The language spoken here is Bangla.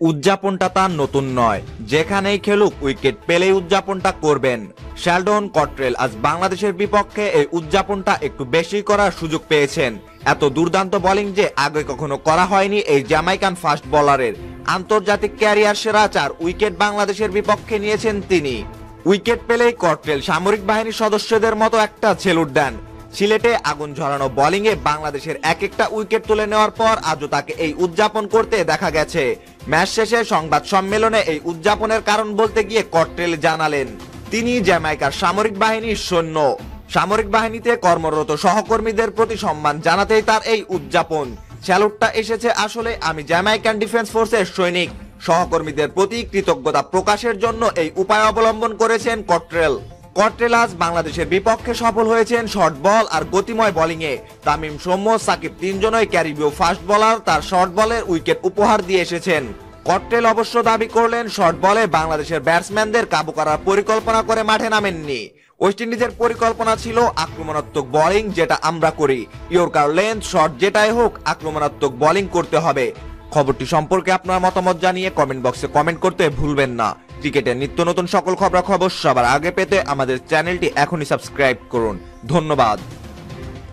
উদযাপনটা তার নতুন নয়, যেখানেই খেলুক উইকেট পেলেই উদযাপনটা করবেন। শেলডন কট্রেল আজ বাংলাদেশের বিপক্ষে এই উদযাপনটা একটু বেশি করার সুযোগ পেয়েছেন। এত দুর্দান্ত বোলিং যে আগে কখনো করা হয়নি এই জ্যামাইকান ফাস্ট বোলারের। আন্তর্জাতিক ক্যারিয়ার সেরা 4 উইকেট বাংলাদেশের বিপক্ষে নিয়েছেন তিনি। উইকেট পেলেই কট্রেল সামরিক বাহিনীর সদস্যদের মতো একটা সেলুট দেন। সিলেটে আগুন ঝরানো বোলিংয়ে বাংলাদেশের এক একটা উইকেট তুলে নেওয়ার পর আজও তাকে এই উদযাপন করতে দেখা গেছে। ম্যাচ শেষে সংবাদ সম্মেলনে এই উদযাপনের কারণ বলতে গিয়ে কট্রেল জানালেন, তিনি জ্যামাইকার সামরিক বাহিনীর সৈন্য। সামরিক বাহিনীতে কর্মরত সহকর্মীদের প্রতি সম্মান জানাতেই তার এই উদযাপন। স্যালুটটা এসেছে আসলে আমি জ্যামাইকান ডিফেন্স ফোর্সের সৈনিক। সহকর্মীদের প্রতি কৃতজ্ঞতা প্রকাশের জন্য এই উপায় অবলম্বন করেছেন কট্রেল। কট্রেল আজ বাংলাদেশের বিপক্ষে সফল হয়েছেন শর্ট বল আর গতিময় বোলিংয়ে। তামিম, সৌম্য, সাকিব তিনজনই ক্যারিবীয় ফাস্ট বোলার, তার শর্ট বলের উইকেট উপহার দিয়ে এসেছেন। কট্রেল অবশ্য দাবি করলেন শর্ট বলে বাংলাদেশের ব্যাটসম্যানদের কাবু করার পরিকল্পনা করে মাঠে নামেননি। ওয়েস্ট ইন্ডিজের পরিকল্পনা ছিল আক্রমণাত্মক বোলিং, যেটা আমরা করি। ইয়র্কার, লেন্থ, শর্ট যেটাই হোক আক্রমণাত্মক বোলিং করতে হবে। খবরটি সম্পর্কে আপনার মতামত জানিয়ে কমেন্ট বক্সে কমেন্ট করতে ভুলবেন না। ক্রিকেটের নিত্য নতুন সকল খবরাখবর সবার আগে পেতে আমাদের চ্যানেলটি এখনই সাবস্ক্রাইব করুন। ধন্যবাদ।